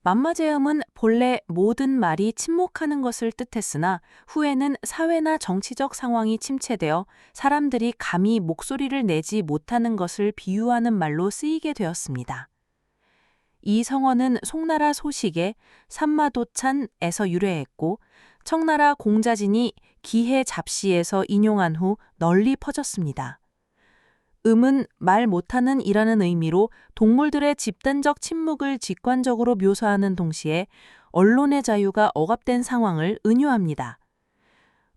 만마제음은 본래 모든 말이 침묵하는 것을 뜻했으나 후에는 사회나 정치적 상황이 침체되어 사람들이 감히 목소리를 내지 못하는 것을 비유하는 말로 쓰이게 되었습니다. 이 성어는 송나라 소식에 삼마도찬에서 유래했고 청나라 공자진이 기해 잡시에서 인용한 후 널리 퍼졌습니다. 음은 말 못하는 이라는 의미로 동물들의 집단적 침묵을 직관적으로 묘사하는 동시에 언론의 자유가 억압된 상황을 은유합니다.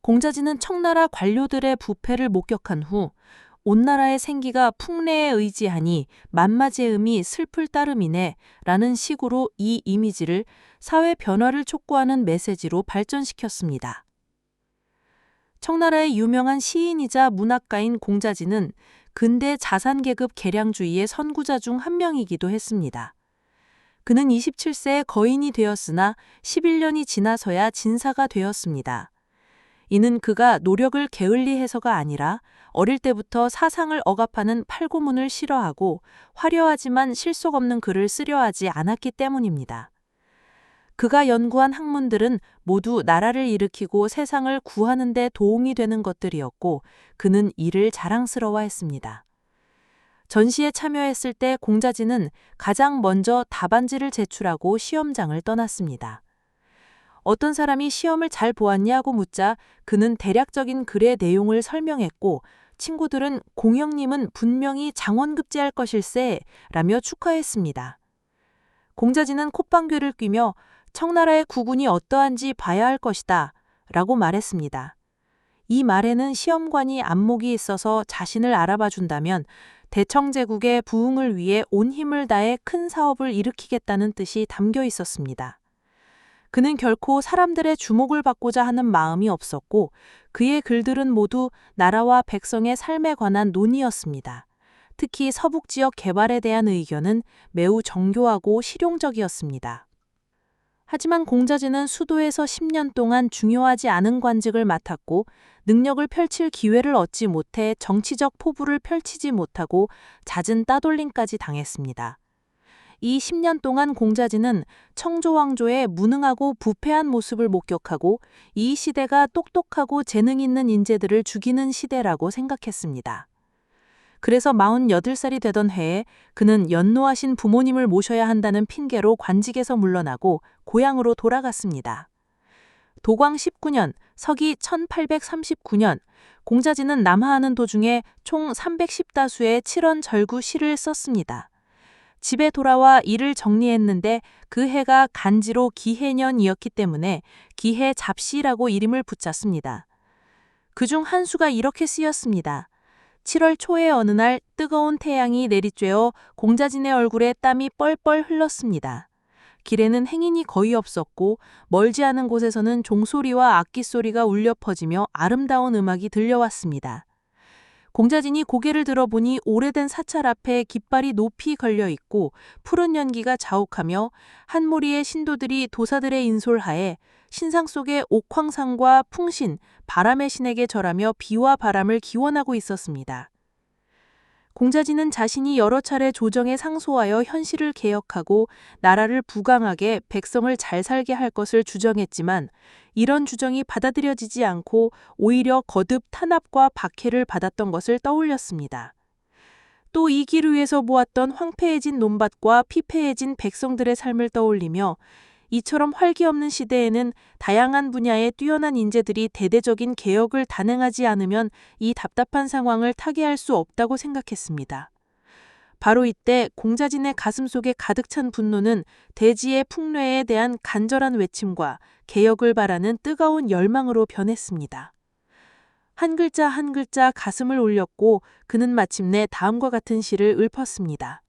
공자진은 청나라 관료들의 부패를 목격한 후 온 나라의 생기가 풍래에 의지하니 만마제음이 슬플 따름이네 라는 식으로 이 이미지를 사회 변화를 촉구하는 메시지로 발전시켰습니다. 청나라의 유명한 시인이자 문학가인 공자진은 근대 자산계급 계량주의의 선구자 중 한 명이기도 했습니다. 그는 27세에 거인이 되었으나 11년이 지나서야 진사가 되었습니다. 이는 그가 노력을 게을리해서가 아니라 어릴 때부터 사상을 억압하는 팔고문을 싫어하고 화려하지만 실속 없는 글을 쓰려 하지 않았기 때문입니다. 그가 연구한 학문들은 모두 나라를 일으키고 세상을 구하는 데 도움이 되는 것들이었고 그는 이를 자랑스러워했습니다. 전시에 참여했을 때 공자진은 가장 먼저 답안지를 제출하고 시험장을 떠났습니다. 어떤 사람이 시험을 잘 보았냐고 묻자 그는 대략적인 글의 내용을 설명했고 친구들은 공영님은 분명히 장원급제할 것일세 라며 축하했습니다. 공자진은 콧방귀를 뀌며 청나라의 국운이 어떠한지 봐야 할 것이다 라고 말했습니다. 이 말에는 시험관이 안목이 있어서 자신을 알아봐 준다면 대청제국의 부흥을 위해 온 힘을 다해 큰 사업을 일으키겠다는 뜻이 담겨 있었습니다. 그는 결코 사람들의 주목을 받고자 하는 마음이 없었고 그의 글들은 모두 나라와 백성의 삶에 관한 논의였습니다. 특히 서북 지역 개발에 대한 의견은 매우 정교하고 실용적이었습니다. 하지만 공자진은 수도에서 10년 동안 중요하지 않은 관직을 맡았고 능력을 펼칠 기회를 얻지 못해 정치적 포부를 펼치지 못하고 잦은 따돌림까지 당했습니다. 이 10년 동안 공자진은 청조왕조의 무능하고 부패한 모습을 목격하고 이 시대가 똑똑하고 재능 있는 인재들을 죽이는 시대라고 생각했습니다. 그래서 48살이 되던 해에 그는 연노하신 부모님을 모셔야 한다는 핑계로 관직에서 물러나고 고향으로 돌아갔습니다. 도광 19년, 서기 1839년, 공자진은 남하하는 도중에 총 310다수의 칠언절구 시를 썼습니다. 집에 돌아와 일을 정리했는데 그 해가 간지로 기해년이었기 때문에 기해 잡시라고 이름을 붙였습니다. 그중 한 수가 이렇게 쓰였습니다. 7월 초의 어느 날 뜨거운 태양이 내리쬐어 공자진의 얼굴에 땀이 뻘뻘 흘렀습니다. 길에는 행인이 거의 없었고 멀지 않은 곳에서는 종소리와 악기소리가 울려 퍼지며 아름다운 음악이 들려왔습니다. 공자진이 고개를 들어보니 오래된 사찰 앞에 깃발이 높이 걸려 있고 푸른 연기가 자욱하며 한 무리의 신도들이 도사들의 인솔하에 신상 속에 옥황상과 풍신, 바람의 신에게 절하며 비와 바람을 기원하고 있었습니다. 공자진은 자신이 여러 차례 조정에 상소하여 현실을 개혁하고 나라를 부강하게 백성을 잘 살게 할 것을 주정했지만 이런 주정이 받아들여지지 않고 오히려 거듭 탄압과 박해를 받았던 것을 떠올렸습니다. 또 이 길 위에서 보았던 황폐해진 논밭과 피폐해진 백성들의 삶을 떠올리며 이처럼 활기 없는 시대에는 다양한 분야의 뛰어난 인재들이 대대적인 개혁을 단행하지 않으면 이 답답한 상황을 타개할 수 없다고 생각했습니다. 바로 이때 공자진의 가슴속에 가득 찬 분노는 대지의 풍뇌에 대한 간절한 외침과 개혁을 바라는 뜨거운 열망으로 변했습니다. 한 글자 한 글자 가슴을 울렸고 그는 마침내 다음과 같은 시를 읊었습니다.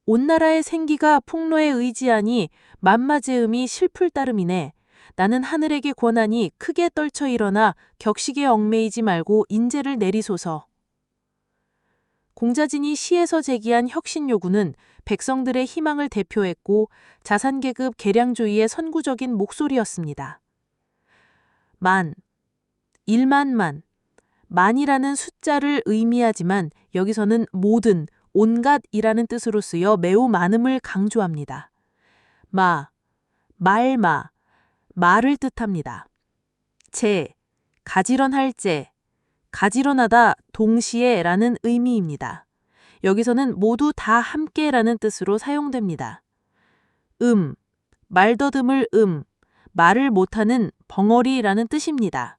온 나라의 생기가 풍로에 의지하니 만마제음이 실풀 따름이네. 나는 하늘에게 권하니 크게 떨쳐 일어나 격식에 얽매이지 말고 인재를 내리소서. 공자진이 시에서 제기한 혁신 요구는 백성들의 희망을 대표했고 자산계급 계량주의의 선구적인 목소리였습니다. 만, 1만만, 만이라는 숫자를 의미하지만 여기서는 모든, 온갖이라는 뜻으로 쓰여 매우 많음을 강조합니다. 마, 말마, 말을 뜻합니다. 제, 가지런할 제, 가지런하다 동시에 라는 의미입니다. 여기서는 모두 다 함께라는 뜻으로 사용됩니다. 말더듬을 말을 못하는 벙어리라는 뜻입니다.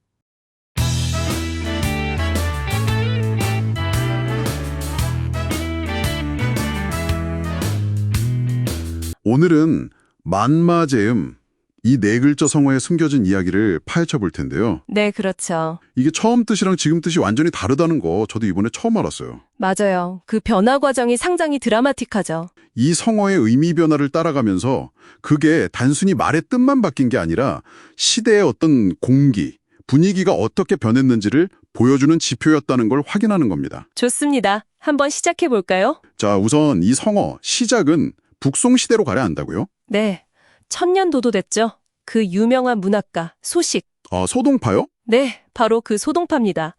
오늘은 만마제음, 이 네 글자 성어에 숨겨진 이야기를 파헤쳐 볼 텐데요. 네, 그렇죠. 이게 처음 뜻이랑 지금 뜻이 완전히 다르다는 거 저도 이번에 처음 알았어요. 맞아요. 그 변화 과정이 상당히 드라마틱하죠. 이 성어의 의미 변화를 따라가면서 그게 단순히 말의 뜻만 바뀐 게 아니라 시대의 어떤 공기, 분위기가 어떻게 변했는지를 보여주는 지표였다는 걸 확인하는 겁니다. 좋습니다. 한번 시작해 볼까요? 자, 우선 이 성어, 시작은 북송 시대로 가려 한다고요? 네. 천년도도 됐죠. 그 유명한 문학가 소식. 소동파요? 네, 바로 그 소동파입니다.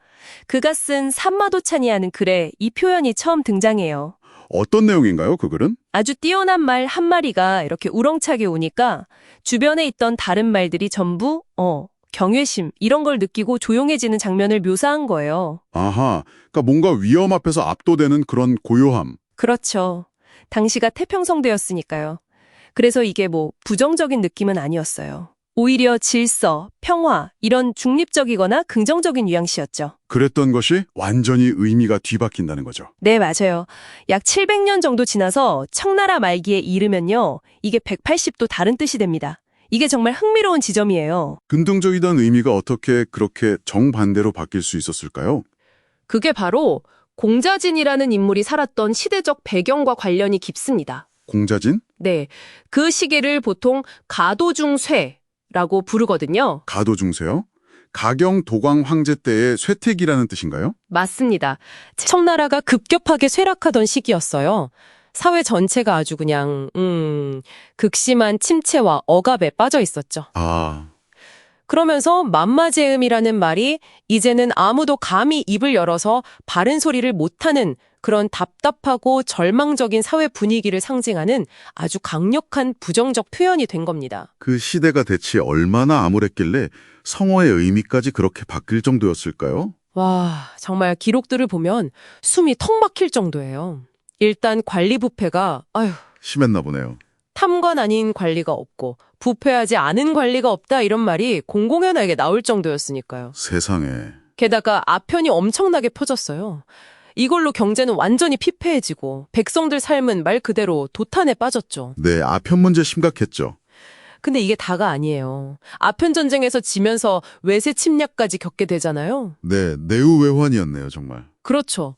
그가 쓴 산마도찬이라는 글에 이 표현이 처음 등장해요. 어떤 내용인가요, 그 글은? 아주 뛰어난 말 한 마리가 이렇게 우렁차게 오니까 주변에 있던 다른 말들이 전부 경외심 이런 걸 느끼고 조용해지는 장면을 묘사한 거예요. 아하, 그러니까 뭔가 위험 앞에서 압도되는 그런 고요함. 그렇죠. 당시가 태평성대였으니까요. 그래서 이게 부정적인 느낌은 아니었어요. 오히려 질서, 평화 이런 중립적이거나 긍정적인 뉘앙스였죠. 그랬던 것이 완전히 의미가 뒤바뀐다는 거죠. 네, 맞아요. 약 700년 정도 지나서 청나라 말기에 이르면요. 이게 180도 다른 뜻이 됩니다. 이게 정말 흥미로운 지점이에요. 긍정적이던 의미가 어떻게 그렇게 정반대로 바뀔 수 있었을까요? 그게 바로 공자진이라는 인물이 살았던 시대적 배경과 관련이 깊습니다. 공자진? 네, 그 시기를 보통 가도중쇠라고 부르거든요. 가도중세요? 가경 도광 황제 때의 쇠퇴기라는 뜻인가요? 맞습니다. 청나라가 급격하게 쇠락하던 시기였어요. 사회 전체가 아주 그냥 극심한 침체와 억압에 빠져 있었죠. 그러면서 만마제음이라는 말이 이제는 아무도 감히 입을 열어서 바른 소리를 못하는 그런 답답하고 절망적인 사회 분위기를 상징하는 아주 강력한 부정적 표현이 된 겁니다. 그 시대가 대체 얼마나 암울했길래 성어의 의미까지 그렇게 바뀔 정도였을까요? 와, 정말 기록들을 보면 숨이 턱 막힐 정도예요. 일단 관리 부패가 심했나 보네요. 탐관 아닌 관리가 없고 부패하지 않은 관리가 없다 이런 말이 공공연하게 나올 정도였으니까요. 세상에. 게다가 아편이 엄청나게 퍼졌어요. 이걸로 경제는 완전히 피폐해지고 백성들 삶은 말 그대로 도탄에 빠졌죠. 네, 아편 문제 심각했죠. 근데 이게 다가 아니에요. 아편 전쟁에서 지면서 외세 침략까지 겪게 되잖아요. 네, 내우외환이었네요, 정말. 그렇죠.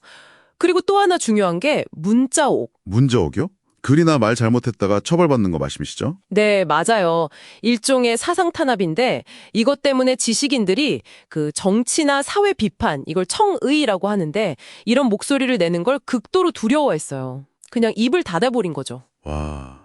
그리고 또 하나 중요한 게 문자옥. 문자옥이요? 글이나 말 잘못했다가 처벌받는 거 말씀이시죠? 네, 맞아요. 일종의 사상 탄압인데 이것 때문에 지식인들이 그 정치나 사회 비판, 이걸 청의라고 하는데 이런 목소리를 내는 걸 극도로 두려워했어요. 그냥 입을 닫아버린 거죠. 와,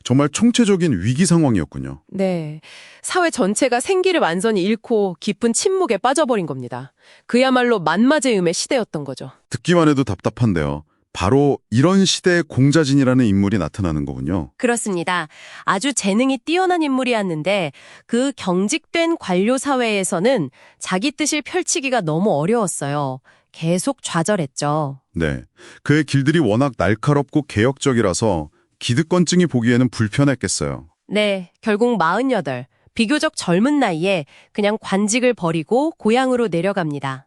정말 총체적인 위기 상황이었군요. 네, 사회 전체가 생기를 완전히 잃고 깊은 침묵에 빠져버린 겁니다. 그야말로 만마제음의 시대였던 거죠. 듣기만 해도 답답한데요. 바로 이런 시대의 공자진이라는 인물이 나타나는 거군요. 그렇습니다. 아주 재능이 뛰어난 인물이었는데 그 경직된 관료 사회에서는 자기 뜻을 펼치기가 너무 어려웠어요. 계속 좌절했죠. 네, 그의 길들이 워낙 날카롭고 개혁적이라서 기득권층이 보기에는 불편했겠어요. 네, 결국 48, 비교적 젊은 나이에 그냥 관직을 버리고 고향으로 내려갑니다.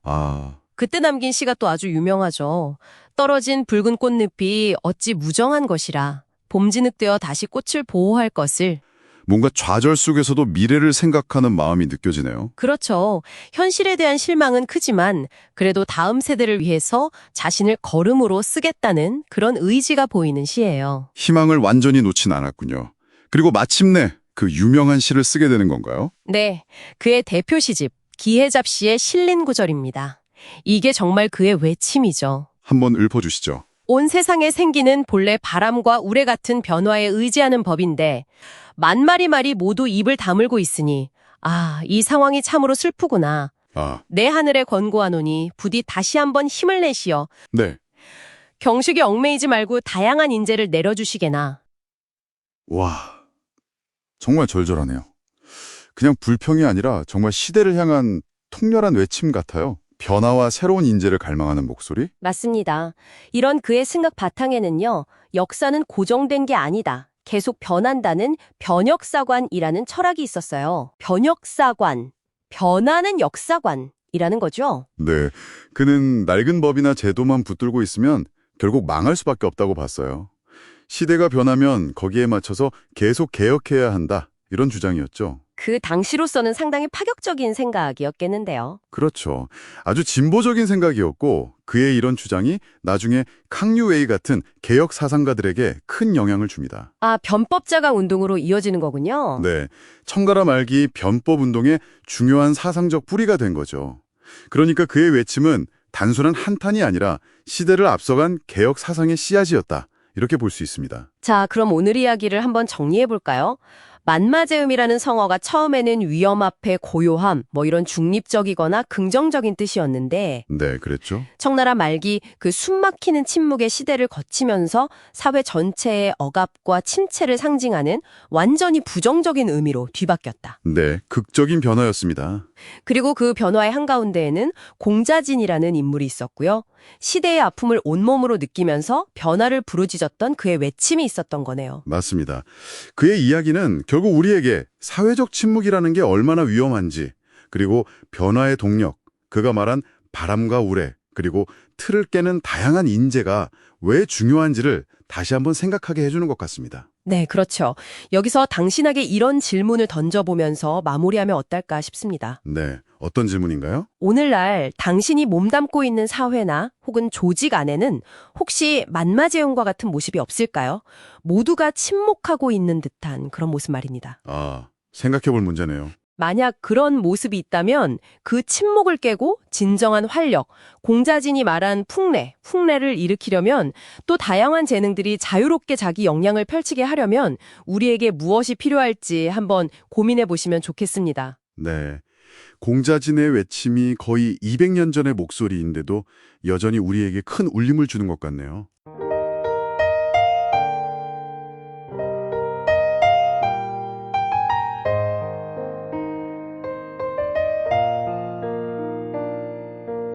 그때 남긴 시가 또 아주 유명하죠. 떨어진 붉은 꽃잎이 어찌 무정한 것이라 봄지늑되어 다시 꽃을 보호할 것을. 뭔가 좌절 속에서도 미래를 생각하는 마음이 느껴지네요. 그렇죠. 현실에 대한 실망은 크지만 그래도 다음 세대를 위해서 자신을 걸음으로 쓰겠다는 그런 의지가 보이는 시예요. 희망을 완전히 놓진 않았군요. 그리고 마침내 그 유명한 시를 쓰게 되는 건가요? 네, 그의 대표 시집 기해잡시의 실린 구절입니다. 이게 정말 그의 외침이죠. 한번 읊어주시죠. 온 세상에 생기는 본래 바람과 우레 같은 변화에 의지하는 법인데 만마리 말이 모두 입을 다물고 있으니 이 상황이 참으로 슬프구나. 내 하늘에 권고하노니 부디 다시 한번 힘을 내시어. 네. 경식에 얽매이지 말고 다양한 인재를 내려주시게나. 와, 정말 절절하네요. 그냥 불평이 아니라 정말 시대를 향한 통렬한 외침 같아요. 변화와 새로운 인재를 갈망하는 목소리? 맞습니다. 이런 그의 생각 바탕에는요, 역사는 고정된 게 아니다. 계속 변한다는 변혁사관이라는 철학이 있었어요. 변혁사관, 변하는 역사관이라는 거죠. 네. 그는 낡은 법이나 제도만 붙들고 있으면 결국 망할 수밖에 없다고 봤어요. 시대가 변하면 거기에 맞춰서 계속 개혁해야 한다. 이런 주장이었죠. 그 당시로서는 상당히 파격적인 생각이었겠는데요. 그렇죠. 아주 진보적인 생각이었고 그의 이런 주장이 나중에 캉유웨이 같은 개혁 사상가들에게 큰 영향을 줍니다. 아, 변법자강 운동으로 이어지는 거군요. 네, 청가라 말기 변법 운동의 중요한 사상적 뿌리가 된 거죠. 그러니까 그의 외침은 단순한 한탄이 아니라 시대를 앞서간 개혁 사상의 씨앗이었다. 이렇게 볼 수 있습니다. 자, 그럼 오늘 이야기를 한번 정리해 볼까요? 만마제음이라는 성어가 처음에는 위험 앞에 고요함, 이런 중립적이거나 긍정적인 뜻이었는데 네, 그랬죠. 청나라 말기 그 숨막히는 침묵의 시대를 거치면서 사회 전체의 억압과 침체를 상징하는 완전히 부정적인 의미로 뒤바뀌었다. 네, 극적인 변화였습니다. 그리고 그 변화의 한가운데에는 공자진이라는 인물이 있었고요. 시대의 아픔을 온몸으로 느끼면서 변화를 부르짖었던 그의 외침이 있었던 거네요. 맞습니다. 그의 이야기는 결국 우리에게 사회적 침묵이라는 게 얼마나 위험한지, 그리고 변화의 동력, 그가 말한 바람과 우레, 그리고 틀을 깨는 다양한 인재가 왜 중요한지를 다시 한번 생각하게 해주는 것 같습니다. 네, 그렇죠. 여기서 당신에게 이런 질문을 던져보면서 마무리하면 어떨까 싶습니다. 네, 어떤 질문인가요? 오늘날 당신이 몸담고 있는 사회나 혹은 조직 안에는 혹시 만마제용과 같은 모습이 없을까요? 모두가 침묵하고 있는 듯한 그런 모습 말입니다. 아, 생각해볼 문제네요. 만약 그런 모습이 있다면 그 침묵을 깨고 진정한 활력, 공자진이 말한 풍래를 일으키려면 또 다양한 재능들이 자유롭게 자기 역량을 펼치게 하려면 우리에게 무엇이 필요할지 한번 고민해 보시면 좋겠습니다. 네, 공자진의 외침이 거의 200년 전의 목소리인데도 여전히 우리에게 큰 울림을 주는 것 같네요.